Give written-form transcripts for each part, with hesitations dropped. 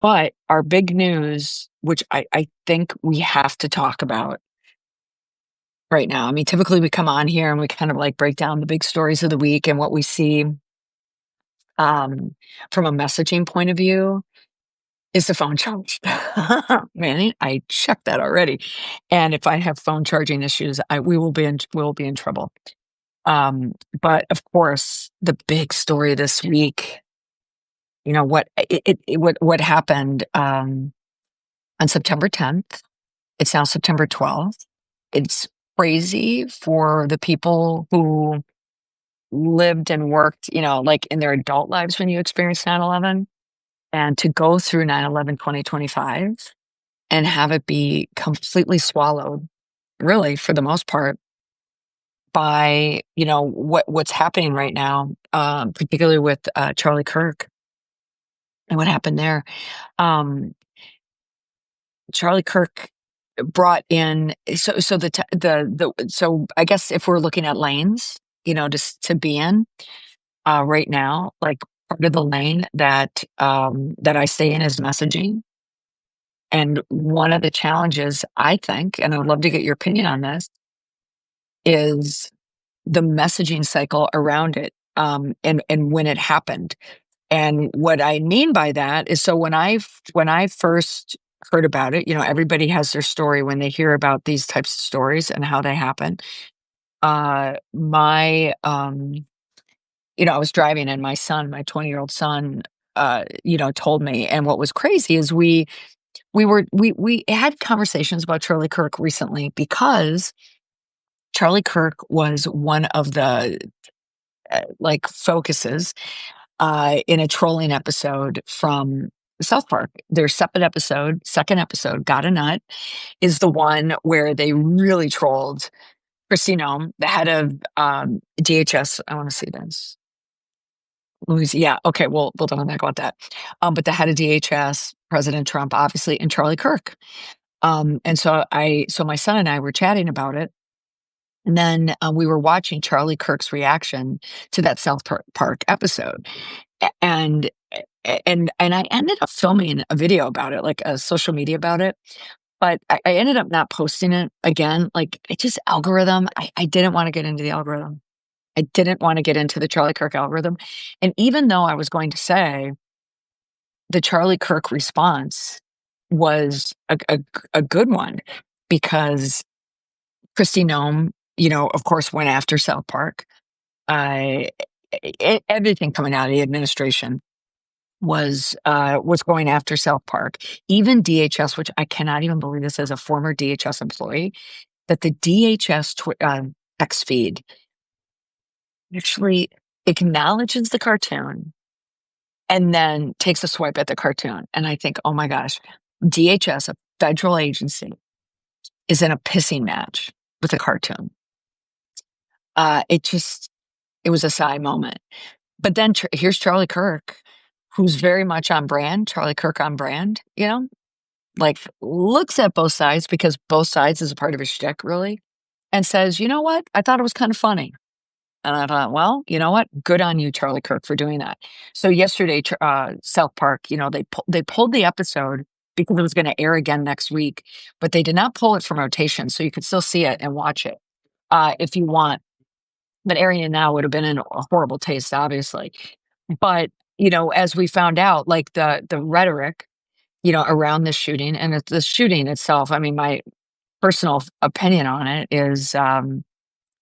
But our big news, which I think we have to talk about right now. I mean, typically we come on here and we kind of like break down the big stories of the week and what we see um, from a messaging point of view is the phone charge. Man, I checked that already. And if I have phone charging issues, we will be in trouble. But of course, the big story this week, what happened on September 10th. It's now September 12th. It's crazy for the people who lived and worked, like in their adult lives when you experienced 9/11, and to go through 9/11 2025 and have it be completely swallowed, really, for the most part, by, what's happening right now, particularly with Charlie Kirk and what happened there. Um, Charlie Kirk brought in so so I guess if we're looking at lanes, just to be in right now, like part of the lane that I stay in is messaging. And one of the challenges I think, and I'd love to get your opinion on this, is the messaging cycle around it, and when it happened. And what I mean by that is, so when I first heard about it, everybody has their story when they hear about these types of stories and how they happen. My I was driving and my son, my 20-year-old son, told me. And what was crazy is we had conversations about Charlie Kirk recently because Charlie Kirk was one of the like focuses in a trolling episode from South Park. Their second episode, Got a Nut, is the one where they really trolled Christine Nome, the head of DHS. I want to see this. Yeah, okay, we'll talk about that. But the head of DHS, President Trump, obviously, and Charlie Kirk. And so my son and I were chatting about it. And then we were watching Charlie Kirk's reaction to that Park episode. And and I ended up filming a video about it, like a social media about it. But I ended up not posting it again. Like it just algorithm. I didn't want to get into the algorithm. I didn't want to get into the Charlie Kirk algorithm. And even though I was going to say the Charlie Kirk response was a good one because Christy Nome, of course, went after South Park. Uh, Everything coming out of the administration was going after South Park. Even DHS, which I cannot even believe this as a former DHS employee, that the DHS X feed actually acknowledges the cartoon and then takes a swipe at the cartoon. And I think, oh my gosh, DHS, a federal agency, is in a pissing match with a cartoon. It was a sigh moment. But then here's Charlie Kirk, who's very much on brand, Charlie Kirk on brand, like looks at both sides because both sides is a part of his shtick, really, and says, you know what? I thought it was kind of funny. And I thought, well, you know what? Good on you, Charlie Kirk, for doing that. So yesterday, South Park, they pulled the episode because it was going to air again next week, but they did not pull it from rotation, so you could still see it and watch it if you want. But airing it now would have been in a horrible taste, obviously. But as we found out, like the rhetoric, around the shooting and the shooting itself. I mean, my personal opinion on it is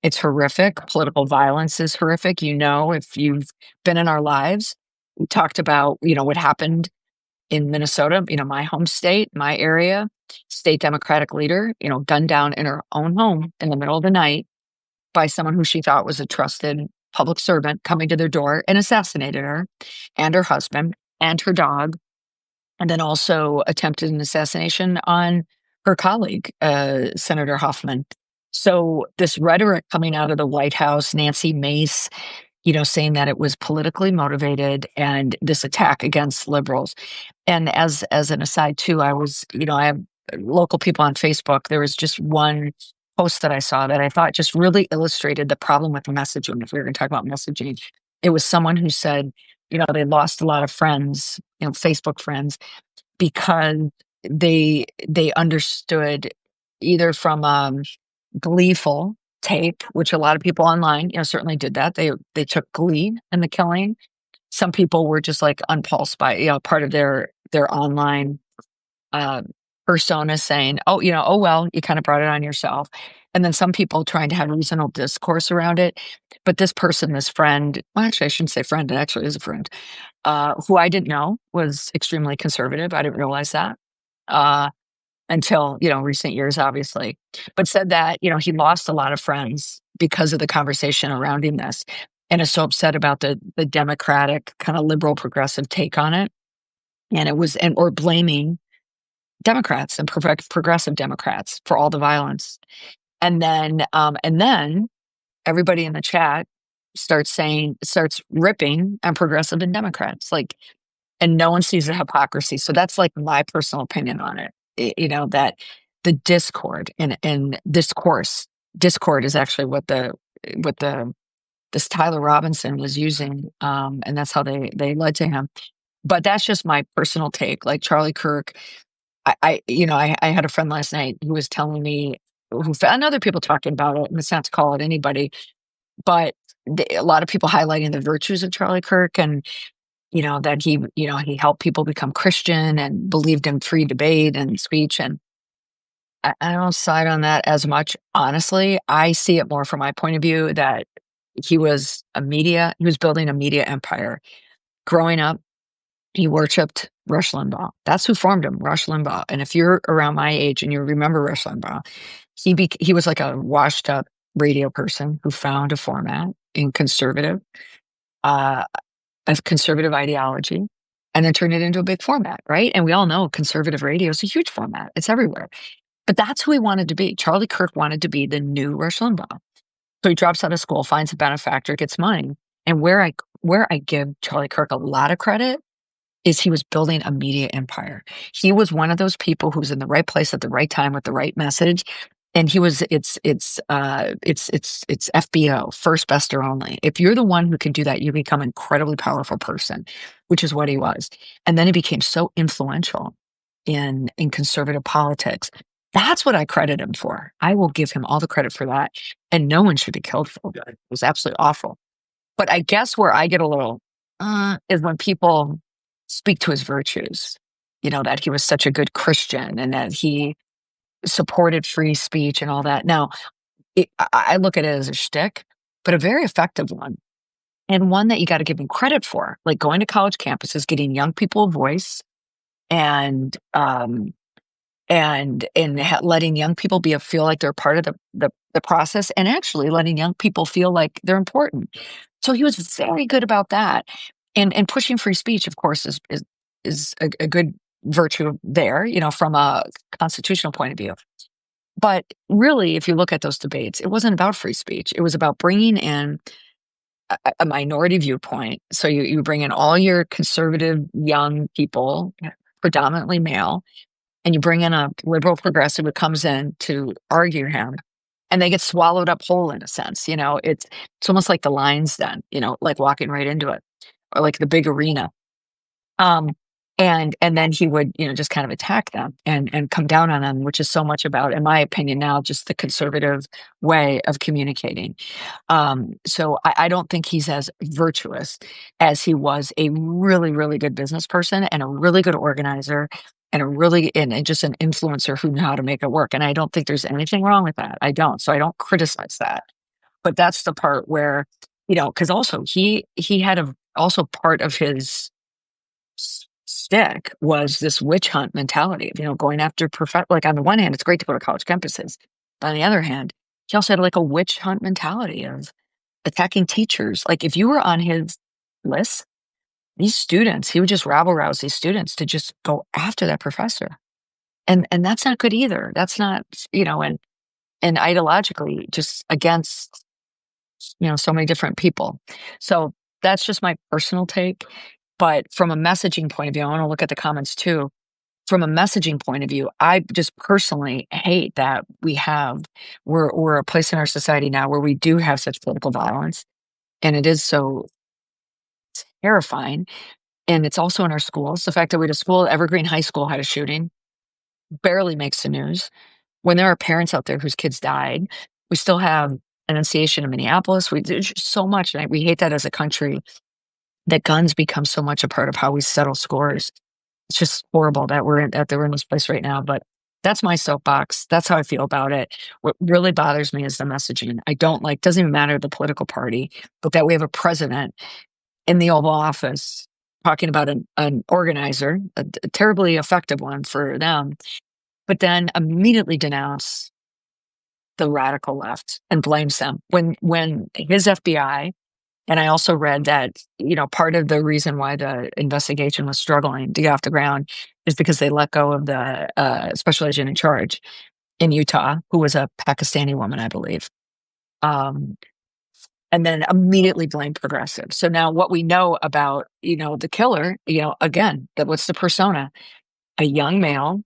it's horrific. Political violence is horrific. If you've been in our lives, we talked about, what happened in Minnesota, my home state, my area, state Democratic leader, gunned down in her own home in the middle of the night by someone who she thought was a trusted public servant coming to their door and assassinated her and her husband and her dog, and then also attempted an assassination on her colleague, Senator Hoffman. So this rhetoric coming out of the White House, Nancy Mace, saying that it was politically motivated and this attack against liberals. And as an aside too, I have local people on Facebook. There was just one post that I saw that I thought just really illustrated the problem with messaging. If we were going to talk about messaging, it was someone who said, they lost a lot of friends, Facebook friends, because they understood either from gleeful take, which a lot of people online, certainly did that. They took glee in the killing. Some people were just like unpulsed by, part of their online uh, persona saying, "Oh, oh well, you kind of brought it on yourself." And then some people trying to have reasonable discourse around it. But this person, this friend, well, actually, I shouldn't say friend. It actually is a friend, who I didn't know was extremely conservative. I didn't realize that uh, until recent years, obviously. But said that he lost a lot of friends because of the conversation around him this, and is so upset about the Democratic kind of liberal progressive take on it, and it was or blaming Democrats and progressive Democrats for all the violence. And then everybody in the chat starts ripping on progressive and Democrats, like, and no one sees the hypocrisy. So that's like my personal opinion on it. That the discord and discord is actually what the this Tyler Robinson was using, and that's how they led to him. But that's just my personal take. Like Charlie Kirk, I had a friend last night who was telling me, and other people talking about it, and it's not to call it anybody, but a lot of people highlighting the virtues of Charlie Kirk, and that he helped people become Christian and believed in free debate and speech. And I don't side on that as much. Honestly, I see it more from my point of view that he was building a media empire. Growing up, he worshiped Rush Limbaugh. That's who formed him, Rush Limbaugh. And if you're around my age and you remember Rush Limbaugh, he was like a washed up radio person who found a format in uh, conservative ideology, and then turned it into a big format, right? And we all know conservative radio is a huge format. It's everywhere. But that's who he wanted to be. Charlie Kirk wanted to be the new Rush Limbaugh. So he drops out of school, finds a benefactor, gets money. And where I give Charlie Kirk a lot of credit is he was building a media empire. He was one of those people who was in the right place at the right time with the right message. And he was it's FBO, first, best, or only. If you're the one who can do that, you become an incredibly powerful person, which is what he was. And then he became so influential in conservative politics. That's what I credit him for. I will give him all the credit for that. And no one should be killed for it. It was absolutely awful. But I guess where I get a little is when people speak to his virtues, that he was such a good Christian and that he supported free speech and all that. Now, I look at it as a shtick, but a very effective one, and one that you got to give him credit for, like going to college campuses, getting young people a voice, and letting young people feel like they're part of the process, and actually letting young people feel like they're important. So he was very good about that, and pushing free speech, of course, is a good virtue there, from a constitutional point of view. But really, if you look at those debates, it wasn't about free speech. It was about bringing in a minority viewpoint. So you bring in all your conservative young people, predominantly male, and you bring in a liberal progressive who comes in to argue him, and they get swallowed up whole in a sense. It's almost like the lines then, like walking right into it, or like the big arena. Um, and then he would, just kind of attack them and come down on them, which is so much about, in my opinion now, just the conservative way of communicating. So I don't think he's as virtuous as he was a really, really good business person and a really good organizer and and just an influencer who knew how to make it work. And I don't think there's anything wrong with that. I don't. So I don't criticize that. But that's the part where, because also he had also part of his stick was this witch hunt mentality of, going after like on the one hand, it's great to go to college campuses. But on the other hand, he also had like a witch hunt mentality of attacking teachers. Like if you were on his list, these students, he would just rabble rouse these students to just go after that professor. And that's not good either. That's not, and ideologically just against, so many different people. So that's just my personal take. But from a messaging point of view, I want to look at the comments too. From a messaging point of view, I just personally hate that we're a place in our society now where we do have such political violence, and it is so terrifying. and it's also in our schools. The fact that we had a school, Evergreen High School had a shooting, barely makes the news. When there are parents out there whose kids died, we still have Annunciation in Minneapolis. There's just so much, and we hate that as a country, that guns become so much a part of how we settle scores. It's just horrible that we're in this place right now, but that's my soapbox. That's how I feel about it. What really bothers me is the messaging. I don't like, doesn't even matter the political party, but that we have a president in the Oval Office talking about an organizer, a terribly effective one for them, but then immediately denounce the radical left and blames them when his FBI. And I also read that, part of the reason why the investigation was struggling to get off the ground is because they let go of the special agent in charge in Utah, who was a Pakistani woman, I believe. And then immediately blamed progressive. So now what we know about, the killer, again, what's the persona? A young male,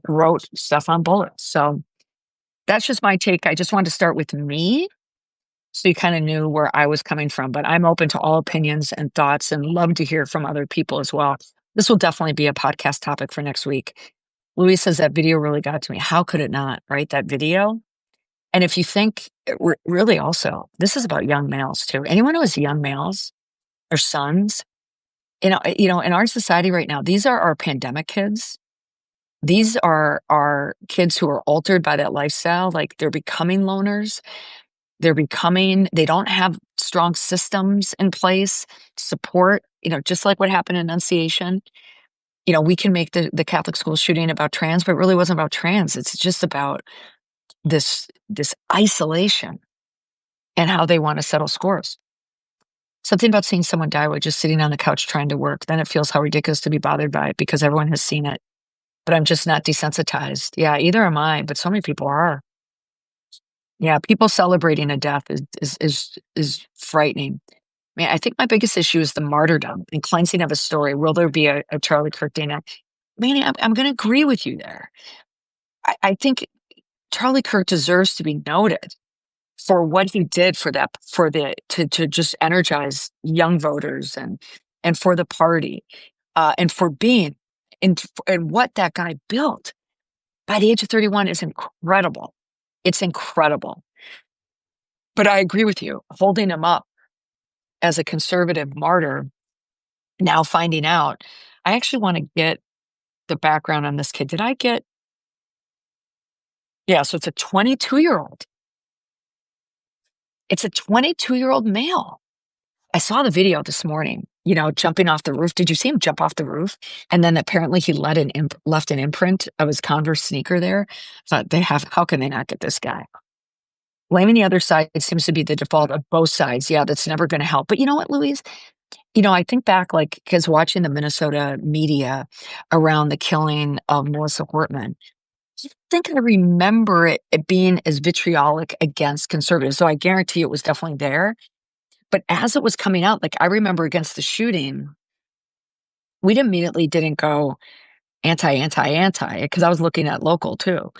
wrote stuff on bullets. So that's just my take. I just wanted to start with me, so you kind of knew where I was coming from, but I'm open to all opinions and thoughts and love to hear from other people as well. This will definitely be a podcast topic for next week. Louise says that video really got to me. How could it not, right? That video. And if you think really also, this is about young males too. Anyone who has young males or sons, in our society right now, these are our pandemic kids. These are our kids who are altered by that lifestyle. Like they're becoming loners. They don't have strong systems in place to support, just like what happened in Annunciation. We can make the Catholic school shooting about trans, but it really wasn't about trans. It's just about this isolation and how they want to settle scores. Something about seeing someone die while just sitting on the couch trying to work, then it feels how ridiculous to be bothered by it because everyone has seen it. But I'm just not desensitized. Yeah, either am I, but so many people are. Yeah, people celebrating a death is frightening. I mean, I think my biggest issue is the martyrdom and cleansing of a story. Will there be a Charlie Kirk Dana? Manny, I'm going to agree with you there. I think Charlie Kirk deserves to be noted for what he did to just energize young voters and for the party, and for being and what that guy built by the age of 31 is incredible. It's incredible. But I agree with you. Holding him up as a conservative martyr, now finding out, I actually want to get the background on this kid. Yeah, so it's a 22-year-old. It's a 22-year-old male. I saw the video this morning, jumping off the roof. Did you see him jump off the roof? And then apparently he left an imprint of his Converse sneaker there. Thought how can they not get this guy? Blaming the other side, it seems to be the default of both sides. Yeah, that's never going to help. But you know what, Louise? I think back, because watching the Minnesota media around the killing of Melissa Hortman, I think I remember it being as vitriolic against conservatives. So I guarantee it was definitely there. But as it was coming out, I remember against the shooting, we immediately didn't go anti, because I was looking at local too.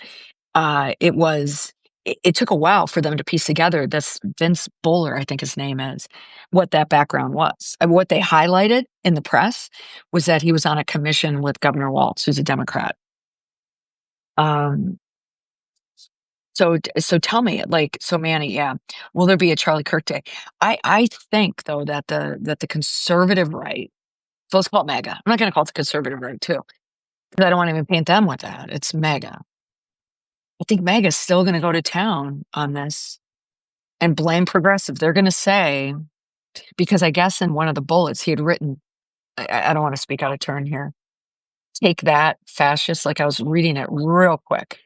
It took a while for them to piece together this Vince Bowler, I think his name is, what that background was. And what they highlighted in the press was that he was on a commission with Governor Walz, who's a Democrat. So tell me, so Manny, yeah, will there be a Charlie Kirk Day? I think though that the conservative right, so let's call it MAGA. I'm not going to call it the conservative right too, because I don't want to even paint them with that. It's MAGA. I think MAGA is still going to go to town on this and blame progressive. They're going to say, because I guess in one of the bullets he had written, I don't want to speak out of turn here, take that, fascist. I was reading it real quick.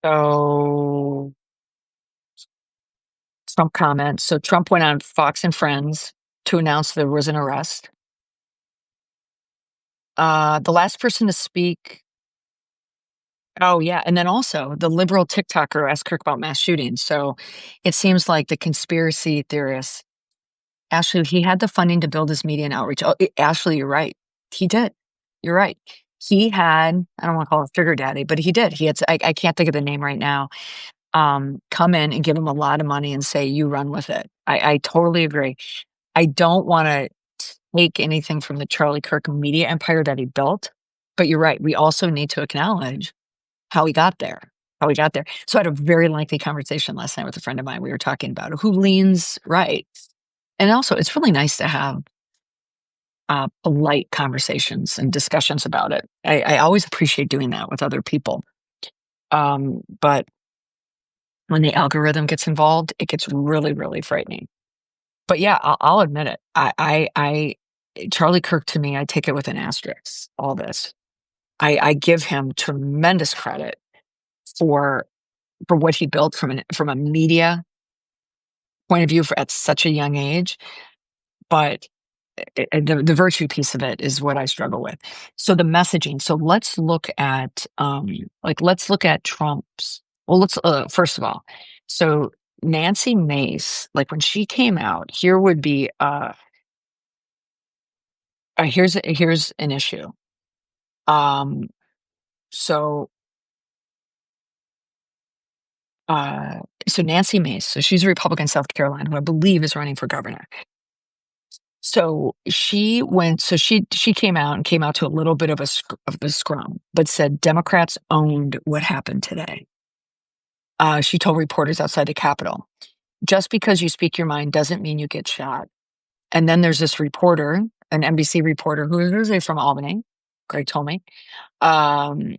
So Trump comments. So Trump went on Fox and Friends to announce there was an arrest. The last person to speak. Oh, yeah. And then also the liberal TikToker asked Kirk about mass shootings. So it seems like the conspiracy theorists, Ashley, he had the funding to build his media and outreach. Oh, Ashley, you're right. He did. You're right. He had, I don't want to call it sugar daddy, but he did. He had, I can't think of the name right now, come in and give him a lot of money and say, you run with it. I totally agree. I don't wanna take anything from the Charlie Kirk media empire that he built, but you're right, we also need to acknowledge how he got there, how he got there. So I had a very lengthy conversation last night with a friend of mine, we were talking about it, who leans right. And also, it's really nice to have, polite conversations and discussions about it. I always appreciate doing that with other people. But when the algorithm gets involved, it gets really, really frightening. But yeah, I'll admit it. Charlie Kirk to me, I take it with an asterisk, all this. I give him tremendous credit for what he built from a media point of view at such a young age, but the virtue piece of it is what I struggle with. So the messaging. So let's look at let's look at Trump's. Well, let's first of all. So Nancy Mace, like when she came out, here would be here's an issue. Um, so uh, so Nancy Mace, so she's a Republican, South Carolina, who I believe is running for governor. So she came out to a little bit of a scrum, but said Democrats owned what happened today. She told reporters outside the Capitol, just because you speak your mind doesn't mean you get shot. And then there's this reporter, an NBC reporter who is originally from Albany. Greg told me. Um,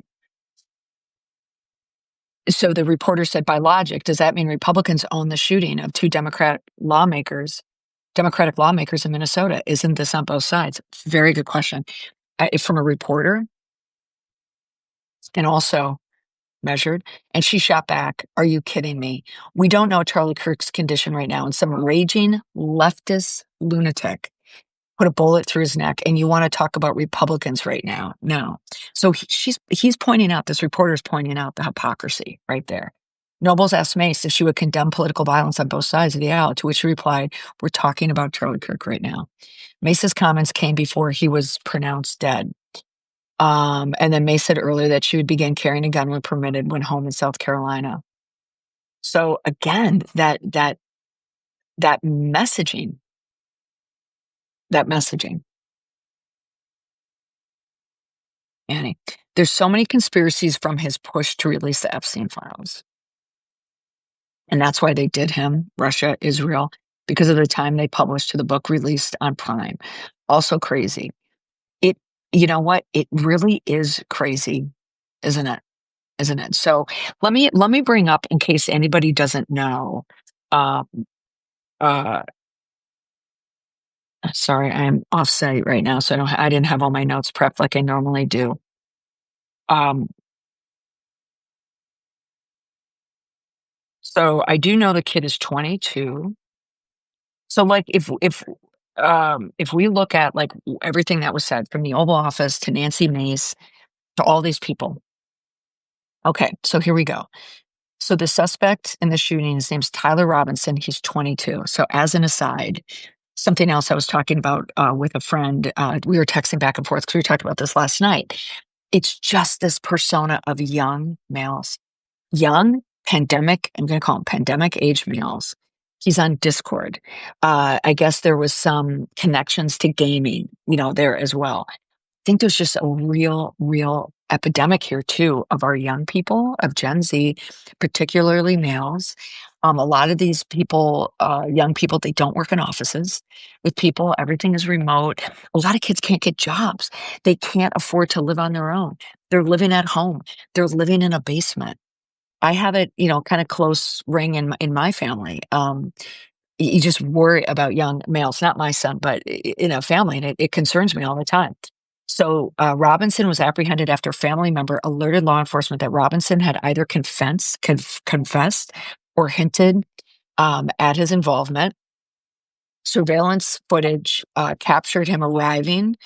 so the reporter said, by logic, does that mean Republicans own the shooting of two Democratic lawmakers in Minnesota? Isn't this on both sides? Very good question. From a reporter, and also measured. And she shot back, are you kidding me? We don't know Charlie Kirk's condition right now. And some raging leftist lunatic put a bullet through his neck. And you want to talk about Republicans right now? No. So he's pointing out, this reporter's pointing out the hypocrisy right there. Nobles asked Mace if she would condemn political violence on both sides of the aisle, to which she replied, we're talking about Charlie Kirk right now. Mace's comments came before he was pronounced dead. And then May said earlier that she would begin carrying a gun when permitted when home in South Carolina. So again, that messaging, that messaging, Annie. There's so many conspiracies from his push to release the Epstein files. And that's why they did him, Russia, Israel, because of the time they published to the book released on Prime. Also crazy. It, you know what? It really is crazy, isn't it? Isn't it? So let me bring up, in case anybody doesn't know, uh, uh, sorry, I'm off site right now, so I didn't have all my notes prepped like I normally do. Um, so I do know the kid is 22. So like if we look at like everything that was said from the Oval Office to Nancy Mace to all these people. Okay, so here we go. So the suspect in the shooting, his name's Tyler Robinson. He's 22. So as an aside, something else I was talking about with a friend, we were texting back and forth because we talked about this last night. It's just this persona of young males, young pandemic. I'm going to call them pandemic age males. He's on Discord. I guess there was some connections to gaming, there as well. Think there's just a real epidemic here too of our young people, of Gen Z, particularly males. A lot of these people, young people, they don't work in offices with people. Everything is remote. A lot of kids can't get jobs. They can't afford to live on their own. They're living at home. They're living in a basement. I have it, kind of close ring in my family. You just worry about young males, not my son, but in a family, and it concerns me all the time. So Robinson was apprehended after a family member alerted law enforcement that Robinson had either confessed or hinted at his involvement. Surveillance footage captured him arriving.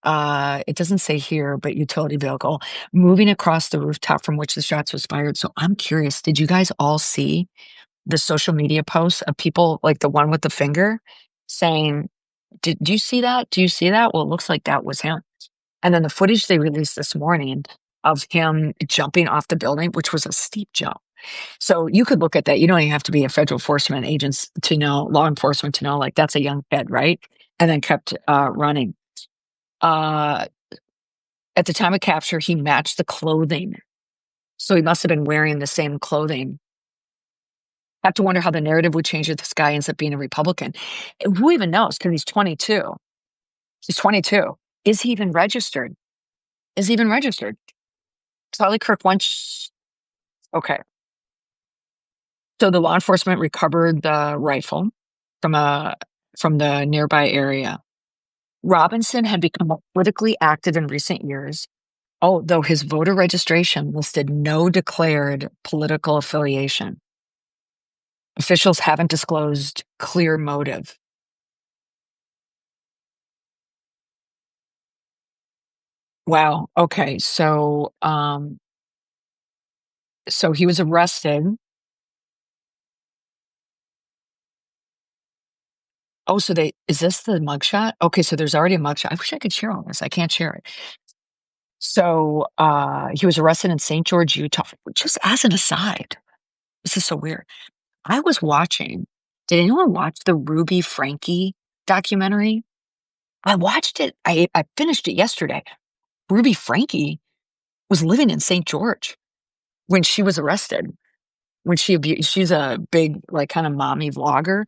It doesn't say here, but utility vehicle moving across the rooftop from which the shots was fired. So I'm curious, did you guys all see the social media posts of people like the one with the finger saying, do you see that? Do you see that? Well, it looks like that was him. And then the footage they released this morning of him jumping off the building, which was a steep jump. So you could look at that. You don't even have to be a federal enforcement agents to know, law enforcement to know, like that's a young kid, right? And then kept running. Uh, at the time of capture, he matched the clothing. So he must have been wearing the same clothing. I have to wonder how the narrative would change if this guy ends up being a Republican. Who even knows? Because he's 22. He's 22. Is he even registered? Is he even registered? Charlie Kirk once. Okay. So the law enforcement recovered the rifle from a from the nearby area. Robinson had become politically active in recent years, although his voter registration listed no declared political affiliation. Officials haven't disclosed clear motive. Wow. Okay. So he was arrested. Oh, so they is this the mugshot? Okay, so there's already a mugshot. I wish I could share all this. I can't share it. So he was arrested in St. George, Utah. Just as an aside, this is so weird. I was watching. Did anyone watch the Ruby Frankie documentary? I watched it. I finished it yesterday. Ruby Frankie was living in St. George when she was arrested. When she's a big, like, kind of mommy vlogger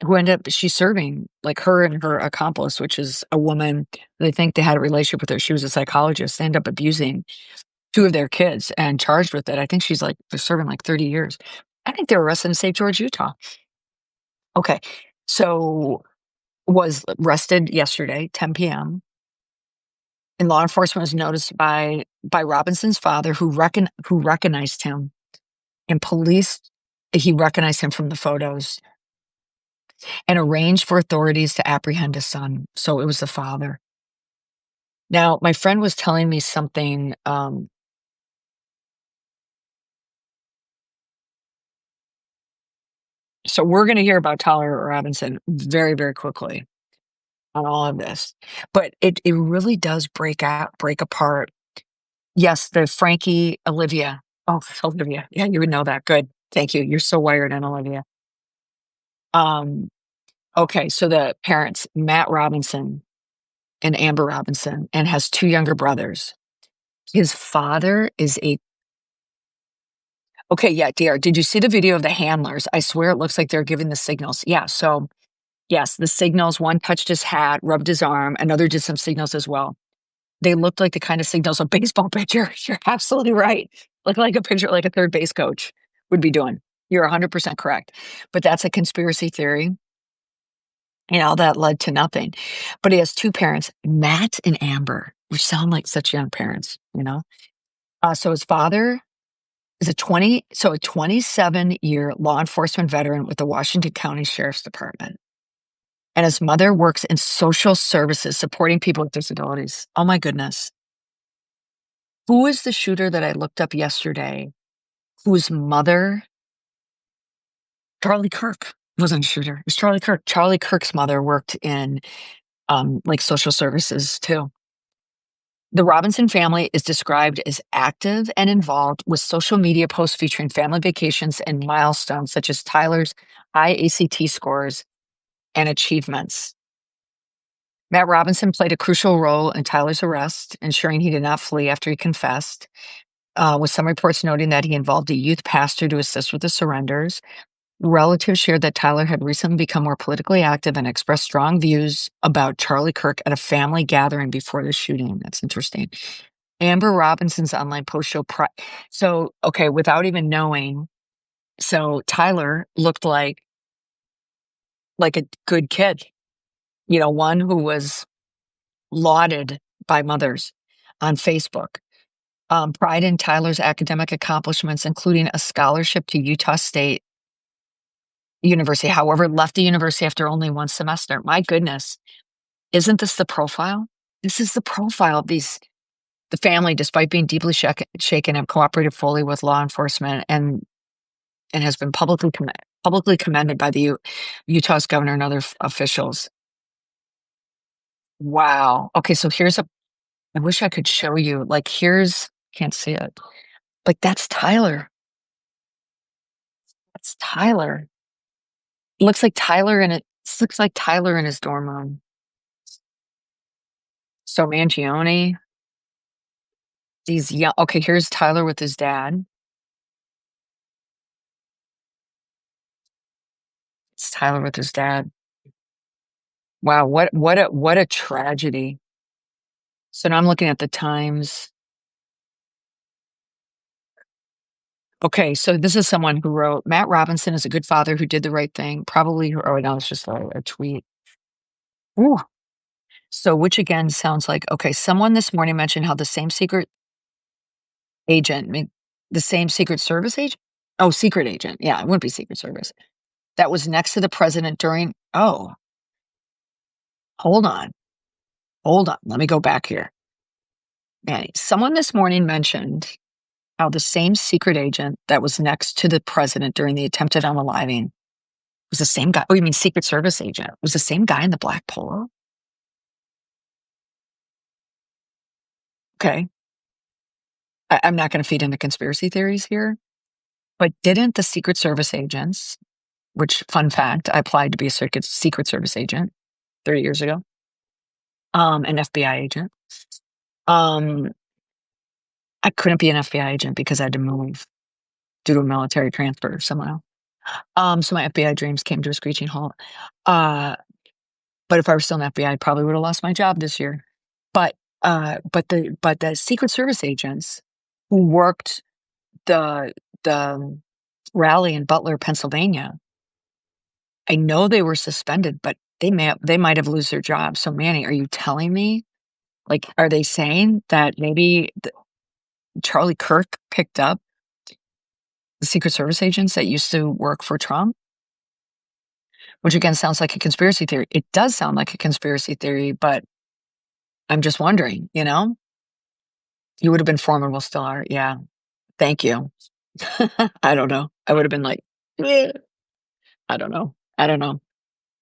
who ended up she's serving, like, her and her accomplice, which is a woman. They think they had a relationship with her. She was a psychologist. They end up abusing two of their kids and charged with it. I think she's like they're serving like 30 years. I think they were arrested in St. George, Utah. Okay. So was arrested yesterday, 10 p.m. And law enforcement was noticed by Robinson's father who recognized him. And police he recognized him from the photos and arranged for authorities to apprehend his son. So it was the father. Now, my friend was telling me something. So we're going to hear about Tyler Robinson very, very quickly on all of this, but it really does break apart. Yes, the Frankie Olivia. Oh, Olivia. Yeah, you would know that. Good. Thank you. You're so wired in, Olivia. Um, okay, so the parents, Matt Robinson and Amber Robinson, and has two younger brothers. His father is a okay, yeah, dear. Did you see the video of the handlers? I swear it looks like they're giving the signals. Yeah, so yes, the signals. One touched his hat, rubbed his arm, another did some signals as well. They looked like the kind of signals a baseball pitcher. You're absolutely right. Look like a pitcher, like a third base coach would be doing. You're 100% correct. But that's a conspiracy theory. And all that led to nothing. But he has two parents, Matt and Amber, which sound like such young parents, you know? So his father is a 27-year law enforcement veteran with the Washington County Sheriff's Department. And his mother works in social services supporting people with disabilities. Oh my goodness. Who is the shooter that I looked up yesterday? Whose mother? Charlie Kirk wasn't a shooter. It was Charlie Kirk. Charlie Kirk's mother worked in like social services too. The Robinson family is described as active and involved with social media posts featuring family vacations and milestones such as Tyler's high ACT scores and achievements. Matt Robinson played a crucial role in Tyler's arrest, ensuring he did not flee after he confessed, with some reports noting that he involved a youth pastor to assist with the surrenders. Relatives shared that Tyler had recently become more politically active and expressed strong views about Charlie Kirk at a family gathering before the shooting. That's interesting. Amber Robinson's online post show. So, okay, without even knowing, so Tyler looked like a good kid, one who was lauded by mothers on Facebook. Pride in Tyler's academic accomplishments, including a scholarship to Utah State University, however, left the university after only one semester. My goodness, isn't this the profile? This is the profile of the family, despite being deeply shaken, have cooperated fully with law enforcement and has been publicly commended by the Utah's governor and other officials. Wow. Okay, so I wish I could show you. Like, can't see it. Like, that's Tyler. It's Tyler. Looks like Tyler in it. Looks like Tyler in his dorm room. So Mangione. These young. Okay, here's Tyler with his dad. It's Tyler with his dad. Wow, what a tragedy. So now I'm looking at the Times. Okay, so this is someone who wrote, Matt Robinson is a good father who did the right thing. Probably, oh, no, it's just a tweet. Ooh. So, which again sounds like, okay, someone this morning mentioned how the same secret agent, the same Secret Service agent? Oh, secret agent. Yeah, it wouldn't be Secret Service. That was next to the president during, oh, hold on. Hold on. Let me go back here. Man, someone this morning mentioned how the same secret agent that was next to the president during the attempted unaliving was the same guy. Oh, you mean Secret Service agent? Was the same guy in the black polo? Okay. I'm not going to feed into conspiracy theories here, but didn't the Secret Service agents, which, fun fact, I applied to be a Secret Service agent 30 years ago, an FBI agent. I couldn't be an FBI agent because I had to move due to a military transfer somehow. So my FBI dreams came to a screeching halt. But if I were still in FBI, I probably would have lost my job this year. But the Secret Service agents who worked the rally in Butler, Pennsylvania, I know they were suspended, but they might have lost their job. So Manny, are you telling me, like, are they saying that maybe Charlie Kirk picked up the Secret Service agents that used to work for Trump? Which again sounds like a conspiracy theory. It does sound like a conspiracy theory, but I'm just wondering, you would have been formidable, still are. Yeah. Thank you. I don't know. I would have been like, "Eh." I don't know. I don't know.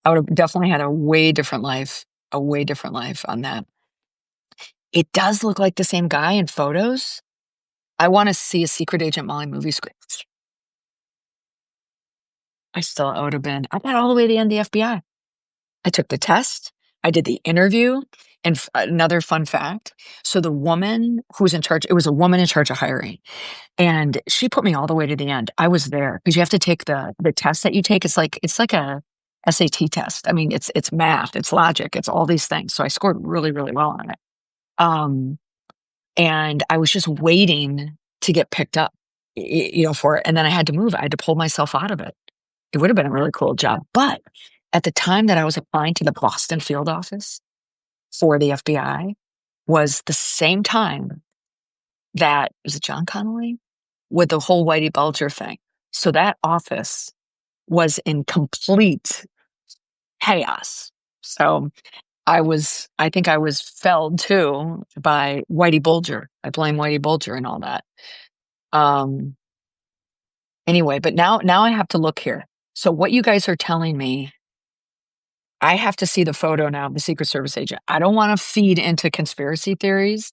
I would have definitely had a way different life on that. It does look like the same guy in photos. I want to see a Secret Agent Molly movie script. I would have been, I got all the way to the end of the FBI. I took the test. I did the interview. And another fun fact. So the woman who's in charge, it was a woman in charge of hiring. And she put me all the way to the end. I was there because you have to take the test that you take. It's like a SAT test. I mean, it's math, it's logic, it's all these things. So I scored really, really well on it. Um, and I was just waiting to get picked up, for it. And then I had to move. I had to pull myself out of it. It would have been a really cool job. But at the time that I was applying to the Boston field office for the FBI was the same time that, was it John Connolly? With the whole Whitey Bulger thing. So that office was in complete chaos. So I think I was felled too by Whitey Bulger. I blame Whitey Bulger and all that. Anyway, but now I have to look here. So what you guys are telling me, I have to see the photo now of the Secret Service agent. I don't want to feed into conspiracy theories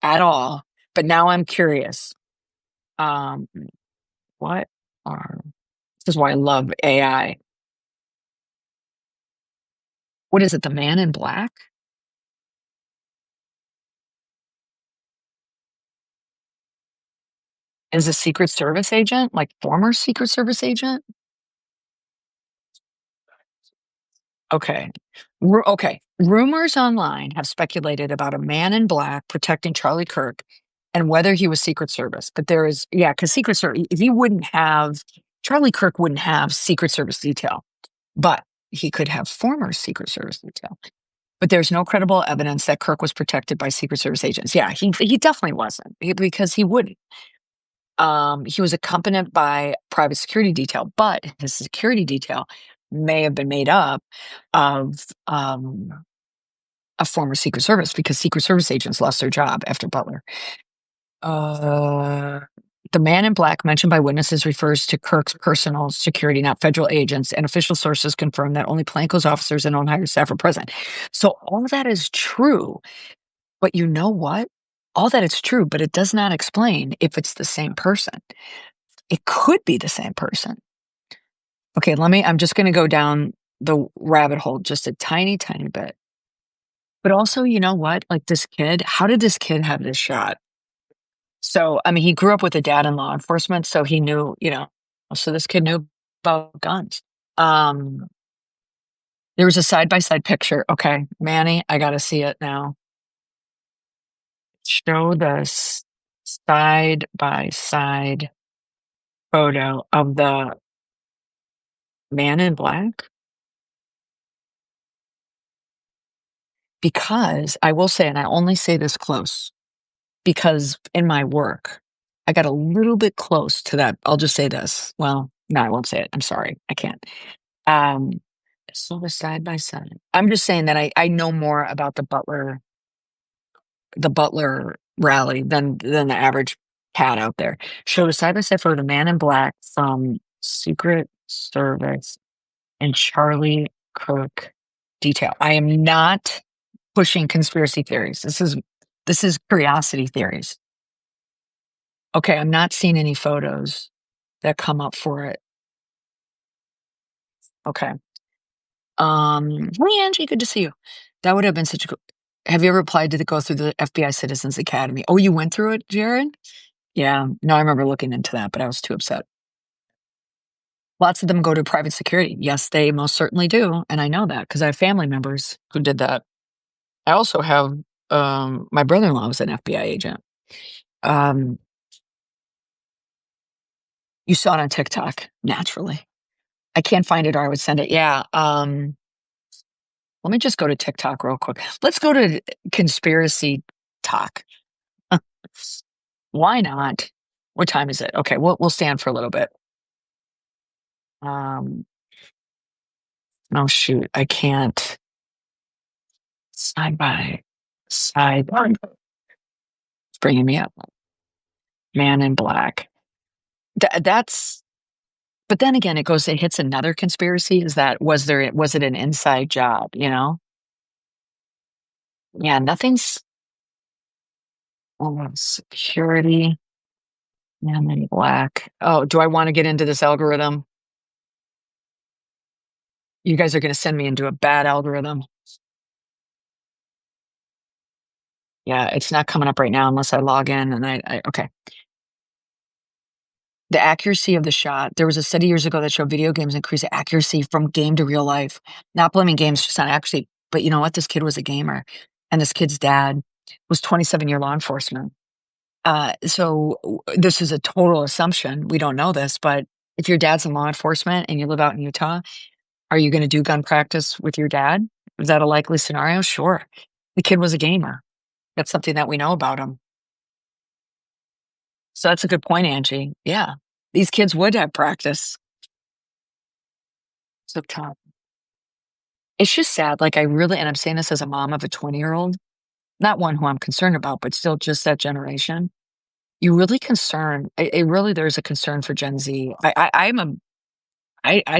at all, but now I'm curious. Um, what are, this is why I love AI. What is it? The Man in Black is a Secret Service agent, like former Secret Service agent. Okay. Okay. Rumors online have speculated about a man in black protecting Charlie Kirk and whether he was Secret Service. But there is, yeah, because Secret Service, Charlie Kirk wouldn't have Secret Service detail, but he could have former Secret Service detail. But there's no credible evidence that Kirk was protected by Secret Service agents. Yeah, he definitely wasn't because he wouldn't. He was accompanied by private security detail, but his security detail may have been made up of a former Secret Service because Secret Service agents lost their job after Butler. The man in black mentioned by witnesses refers to Kirk's personal security, not federal agents, and official sources confirm that only plainclothes officers and unhired staff are present. So all that is true, but you know what? All that is true, but it does not explain if it's the same person. It could be the same person. Okay, I'm just gonna go down the rabbit hole just a tiny, tiny bit. But also, you know what? Like this kid, how did this kid have this shot? So, I mean, he grew up with a dad in law enforcement, so he knew, so this kid knew about guns. Um, there was a side by side picture. Okay, Manny, I gotta see it now. Show the side by side photo of the man in black. Because I will say, and I only say this close, because in my work, I got a little bit close to that. I'll just say this. Well, no, I won't say it. I'm sorry. I can't. Um, so the side by side. I'm just saying that I know more about the Butler rally than the average cat out there. Showed a side by side photo of the man in black from Secret Service and Charlie Kirk detail. I am not pushing conspiracy theories. This is curiosity theories. Okay, I'm not seeing any photos that come up for it. Okay. Hey Angie, good to see you. That would have been such a good. Have you ever applied to go through the FBI Citizens Academy? Oh, you went through it, Jared? Yeah. No, I remember looking into that, but I was too upset. Lots of them go to private security. Yes, they most certainly do. And I know that because I have family members who did that. I also have my brother-in-law was an FBI agent. Um, you saw it on TikTok, naturally. I can't find it or I would send it. Yeah. Let me just go to TikTok real quick. Let's go to conspiracy talk. Why not? What time is it? Okay, we'll stand for a little bit. Um, oh shoot, I can't. Side by side. It's bringing me up. Man in black. That's. But then again, it hits another conspiracy. Was it an inside job? Yeah, nothing's. Security. Man in black. Oh, do I want to get into this algorithm? You guys are going to send me into a bad algorithm. Yeah, it's not coming up right now unless I log in and okay. The accuracy of the shot. There was a study years ago that showed video games increase accuracy from game to real life. Not blaming games just on accuracy, but you know what? This kid was a gamer, and this kid's dad was 27-year law enforcement. This is a total assumption. We don't know this, but if your dad's in law enforcement and you live out in Utah, are you going to do gun practice with your dad? Is that a likely scenario? Sure. The kid was a gamer. That's something that we know about him. So that's a good point, Angie. Yeah. These kids would have practice. So tough. It's just sad. Like and I'm saying this as a mom of a 20-year-old, not one who I'm concerned about, but still just that generation. You really there's a concern for Gen Z. I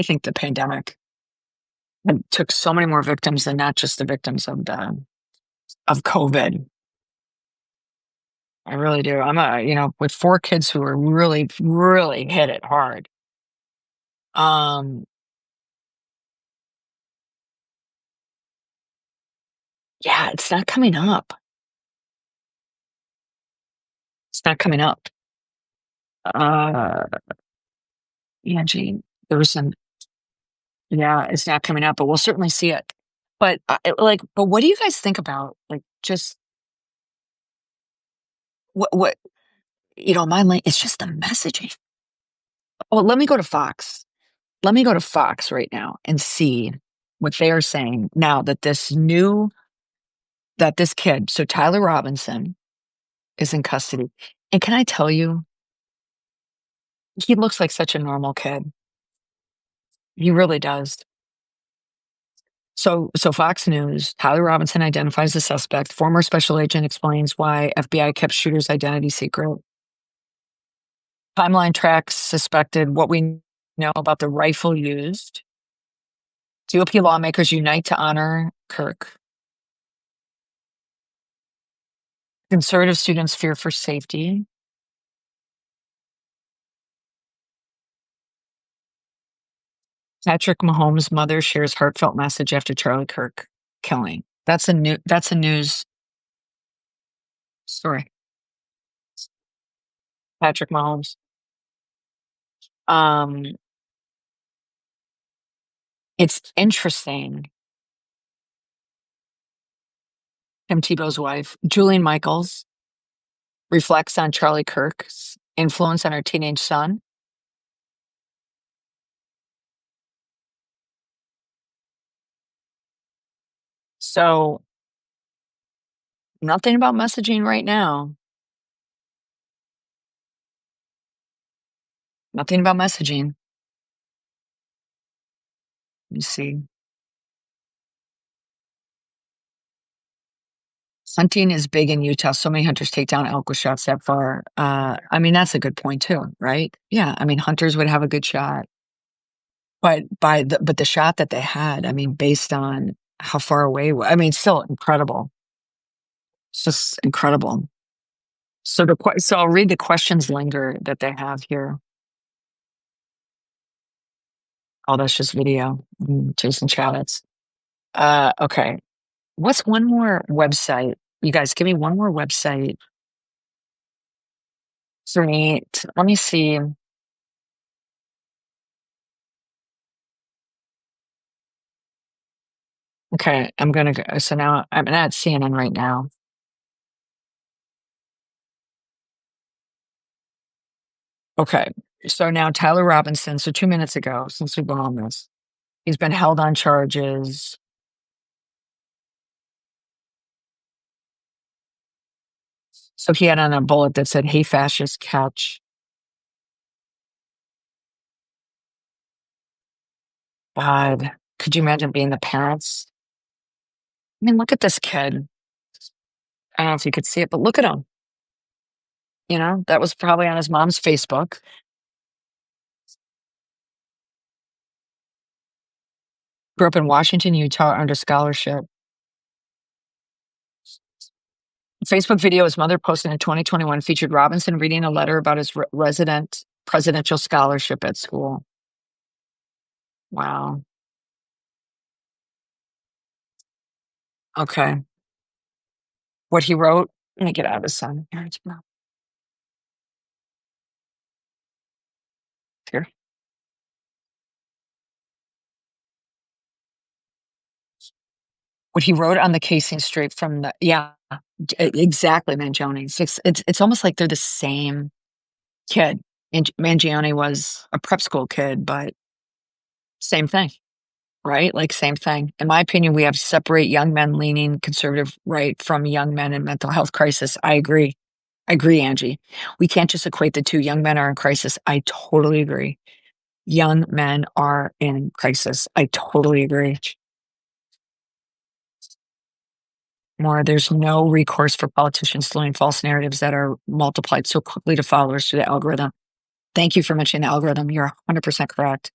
think the pandemic took so many more victims than not just the victims of COVID. I really do. With four kids who are really, really hit it hard. Um, yeah, it's not coming up. It's not coming up. Uh, Angie, there was some, yeah, it's not coming up, but we'll certainly see it. But what do you guys think about like just what it's just the messaging. Oh, let me go to Fox. Let me go to Fox right now and see what they are saying now that this kid, so Tyler Robinson, is in custody. And can I tell you, he looks like such a normal kid. He really does. So Fox News, Tyler Robinson identifies the suspect. Former special agent explains why FBI kept shooter's identity secret. Timeline tracks suspected what we know about the rifle used. GOP lawmakers unite to honor Kirk. Conservative students fear for safety. Patrick Mahomes' mother shares heartfelt message after Charlie Kirk killing. That's a news story. Patrick Mahomes. Um, it's interesting. Tim Tebow's wife, Julian Michaels, reflects on Charlie Kirk's influence on her teenage son. So, nothing about messaging right now. Nothing about messaging. Let me see. Hunting is big in Utah. So many hunters take down elk with shots that far. I mean, that's a good point too, right? Yeah. I mean, hunters would have a good shot, but but the shot that they had, I mean, based on how far away, I mean, still incredible. It's just incredible. So so I'll read the questions linger that they have here. Oh, that's just video. Jason Chavez. Okay. What's one more website? You guys, give me one more website for me. Let me see. Okay, I'm gonna go. So now I'm at CNN right now. Okay, so now Tyler Robinson. So 2 minutes ago, since we've been on this, he's been held on charges. So he had on a bullet that said, "Hey, fascist, catch." God, could you imagine being the parents? I mean, look at this kid. I don't know if you could see it, but look at him. You know, that was probably on his mom's Facebook. Grew up in Washington, Utah, under scholarship. Facebook video his mother posted in 2021 featured Robinson reading a letter about his resident presidential scholarship at school. Wow. Okay. What he wrote, let me get out of his son. Here. What he wrote on the casing straight from the, yeah, exactly, Mangione. It's almost like they're the same kid. And Mangione was a prep school kid, but same thing. Right? Like, same thing. In my opinion, we have to separate young men leaning conservative right from young men in mental health crisis. I agree. I agree, Angie. We can't just equate the two. Young men are in crisis. I totally agree. Young men are in crisis. I totally agree. More, there's no recourse for politicians slowing false narratives that are multiplied so quickly to followers through the algorithm. Thank you for mentioning the algorithm. You're 100% correct.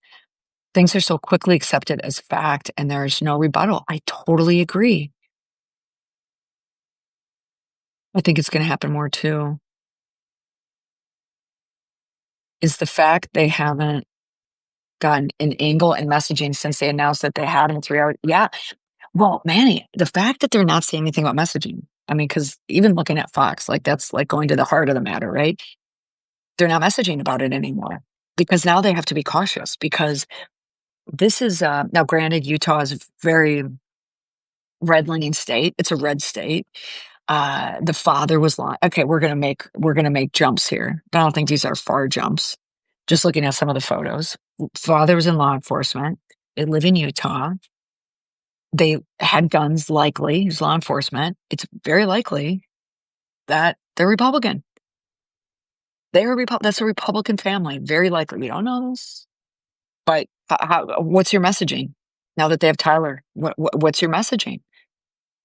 Things are so quickly accepted as fact, and there's no rebuttal. I totally agree. I think it's going to happen more too. Is the fact they haven't gotten an angle in messaging since they announced that they had in 3 hours. Yeah. Well, Manny, the fact that they're not saying anything about messaging. I mean, because even looking at Fox, like, that's like going to the heart of the matter, right? They're not messaging about it anymore because now they have to be cautious because this is now granted, Utah is a very red leaning state. It's a red state. The father was lying. Okay, we're gonna make jumps here, but I don't think these are far jumps. Just looking at some of the photos, father was in law enforcement. They live in Utah. They had guns. Likely, he's law enforcement. It's very likely that they're Republican. That's a Republican family. Very likely. We don't know this, but what's your messaging now that they have Tyler? What's your messaging?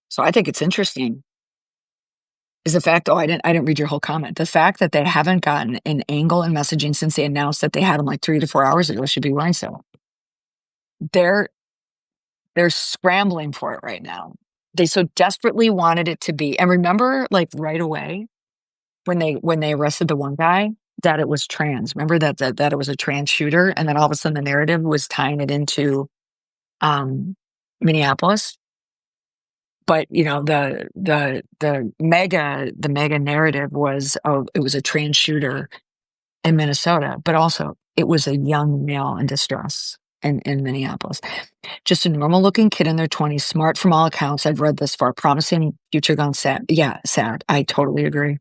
So I think it's interesting. Is the fact, oh, I didn't read your whole comment. The fact that they haven't gotten an angle in messaging since they announced that they had him like 3 to 4 hours ago should be worrying. So they're scrambling for it right now. They so desperately wanted it to be. And remember, like, right away when they arrested the one guy, that it was trans. Remember that it was a trans shooter, and then all of a sudden the narrative was tying it into, um, Minneapolis? But, the mega narrative was, oh, it was a trans shooter in Minnesota, but also it was a young male in distress in Minneapolis. Just a normal looking kid in their 20s, smart from all accounts. I've read this far, promising future gone sad. Yeah, sad. I totally agree.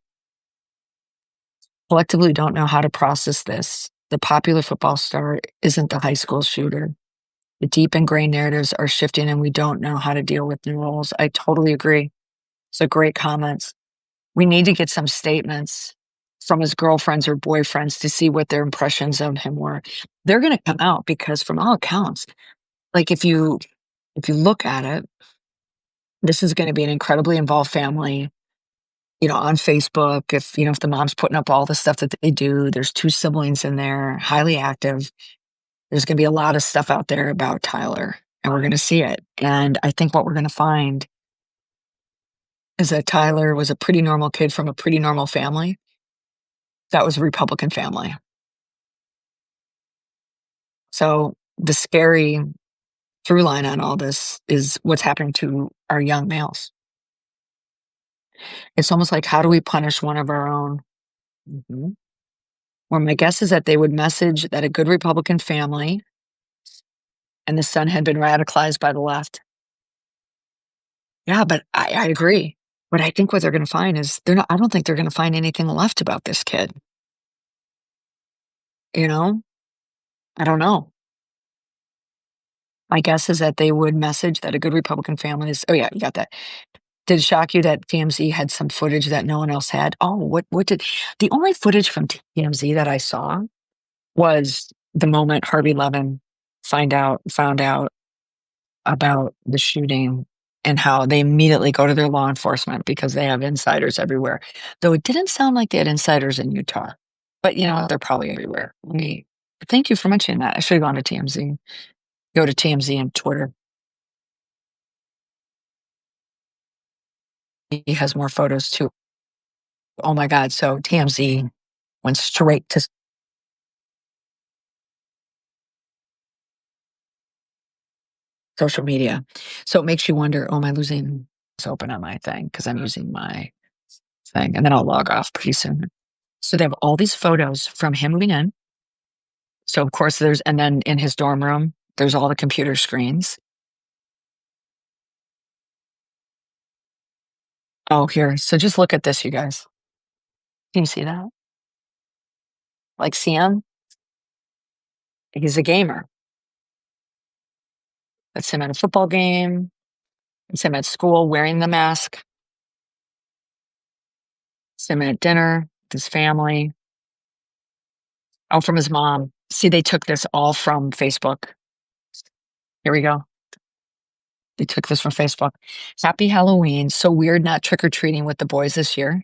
Collectively don't know how to process this. The popular football star isn't the high school shooter. The deep ingrained narratives are shifting and we don't know how to deal with new roles. I totally agree. So great comments. We need to get some statements from his girlfriends or boyfriends to see what their impressions of him were. They're going to come out because from all accounts, like if you look at it, this is going to be an incredibly involved family, on Facebook. If the mom's putting up all the stuff that they do, there's two siblings in there, highly active. There's going to be a lot of stuff out there about Tyler, and we're going to see it. And I think what we're going to find is that Tyler was a pretty normal kid from a pretty normal family. That was a Republican family. So the scary through line on all this is what's happening to our young males. It's almost like, how do we punish one of our own? Mhm. Well, my guess is that they would message that a good Republican family and the son had been radicalized by the left. Yeah, but I agree. But I think what they're going to find is I don't think they're going to find anything left about this kid. You know, I don't know. My guess is that they would message that a good Republican family is, oh yeah, you got that. Did it shock you that TMZ had some footage that no one else had? Oh, the only footage from TMZ that I saw was the moment Harvey Levin found out about the shooting and how they immediately go to their law enforcement because they have insiders everywhere. Though it didn't sound like they had insiders in Utah, but they're probably everywhere. Thank you for mentioning that. I should have gone to TMZ. Go to TMZ and Twitter. He has more photos too. Oh my God. So TMZ went straight to social media. So it makes you wonder, oh, am I losing this open on my thing? Because I'm using my thing. And then I'll log off pretty soon. So they have all these photos from him moving in. So of course and then in his dorm room, there's all the computer screens. Oh, here. So just look at this, you guys. Can you see that? Like, see him? He's a gamer. That's him at a football game. It's him at school wearing the mask. It's him at dinner with his family. Oh, from his mom. See, they took this all from Facebook. Here we go. They took this from Facebook. Happy Halloween. So weird not trick or treating with the boys this year.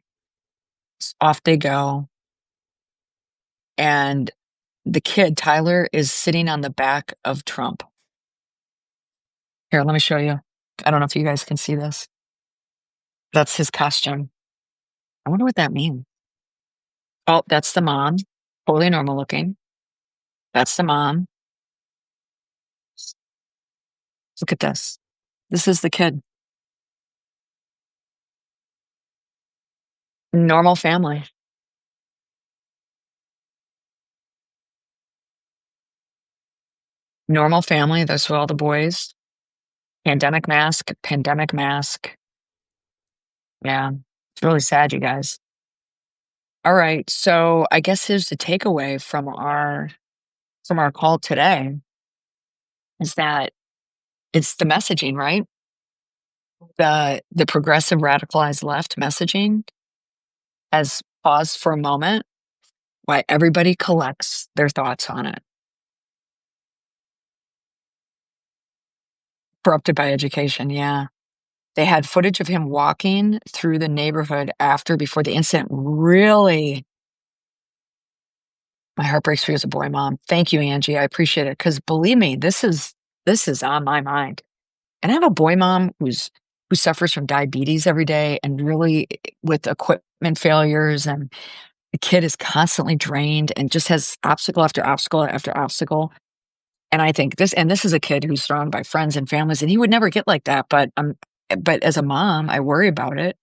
Off they go. And the kid, Tyler, is sitting on the back of Trump. Here, let me show you. I don't know if you guys can see this. That's his costume. I wonder what that means. Oh, that's the mom. Totally normal looking. That's the mom. Look at this. This is the kid. Normal family. Normal family. Those are all the boys. Pandemic mask. Pandemic mask. Yeah. It's really sad, you guys. All right. So I guess here's the takeaway from our call today is that it's the messaging, right? The progressive radicalized left messaging has paused for a moment while everybody collects their thoughts on it. Corrupted by education, yeah. They had footage of him walking through the neighborhood before the incident. Really, my heart breaks for you as a boy mom. Thank you, Angie. I appreciate it. Because believe me, this is on my mind. And I have a boy mom who suffers from diabetes every day and really with equipment failures and The kid is constantly drained and just has obstacle after obstacle after obstacle. And I think this is a kid who's surrounded by friends and families, and he would never get like that, but as a mom, I worry about it.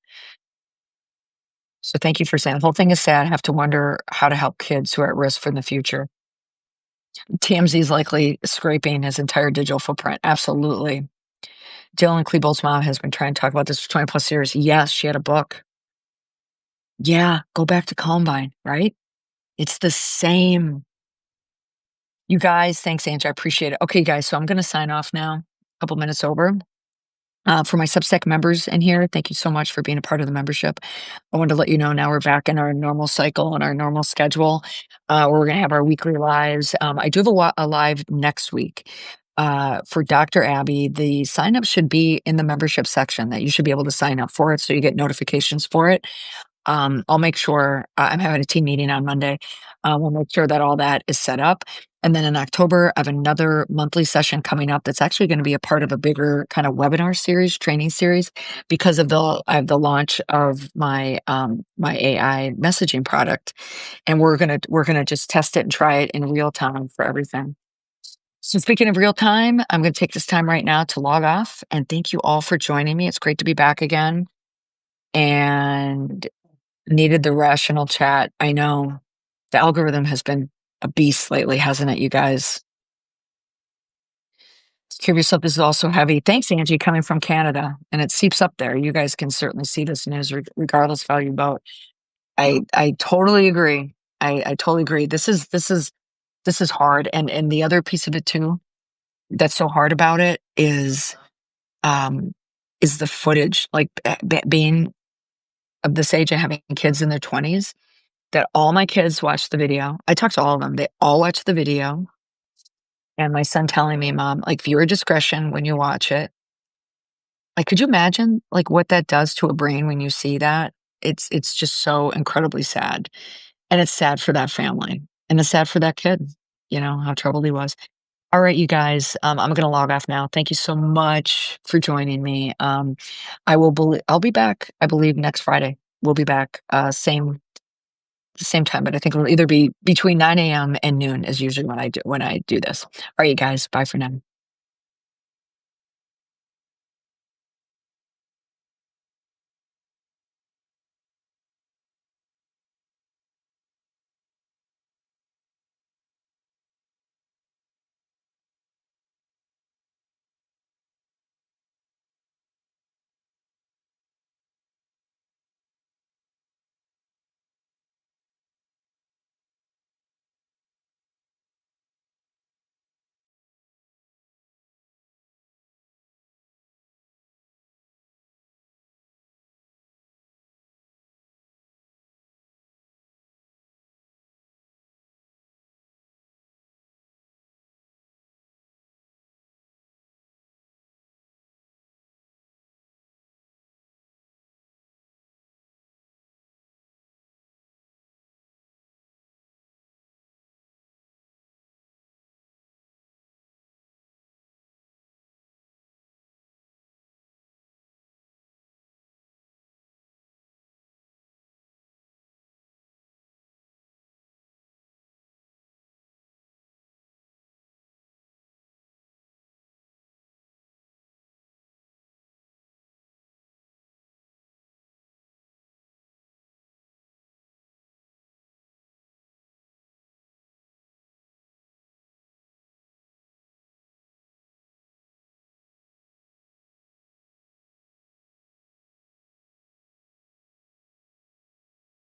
So thank you for saying the whole thing is sad. I have to wonder how to help kids who are at risk for the future. TMZ is likely scraping his entire digital footprint. Absolutely. Dylan Klebold's mom has been trying to talk about this for 20 plus years. Yes, she had a book. Yeah, go back to Columbine, right? It's the same. You guys, thanks, Angie. I appreciate it. Okay, guys, so I'm going to sign off now. A couple minutes over. For my Substack members in here, thank you so much for being a part of the membership. I wanted to let you know now we're back in our normal cycle and our normal schedule, where we're going to have our weekly lives. I do have a live next week for Dr. Abby. The sign up should be in the membership section that you should be able to sign up for it so you get notifications for it. I'll make sure I'm having a team meeting on Monday. We'll make sure that all that is set up. And then in October, I have another monthly session coming up that's actually going to be a part of a bigger kind of webinar series, training series, because of the launch of my my AI messaging product, and we're gonna just test it and try it in real time for everything. So speaking of real time, I'm going to take this time right now to log off and thank you all for joining me. It's great to be back again. And needed the rational chat. I know the algorithm has been a beast lately, hasn't it, you guys? Give yourself this is also heavy. Thanks, Angie, coming from Canada. And it seeps up there. You guys can certainly see this news regardless of how you vote. I totally agree. I totally agree. This is hard. And the other piece of it too that's so hard about it um is the footage. Like being of this age and having kids in their 20s, that all my kids watched the video. I talked to all of them. They all watched the video. And my son telling me, Mom, like viewer discretion when you watch it. Like, could you imagine like what that does to a brain when you see that? It's just so incredibly sad. And it's sad for that family. And it's sad for that kid, how troubled he was. All right, you guys, I'm gonna log off now. Thank you so much for joining me. I'll be back, I believe, next Friday. We'll be back, same time, but I think it'll either be between 9 a.m. and noon is usually when I do this. All right, you guys, bye for now.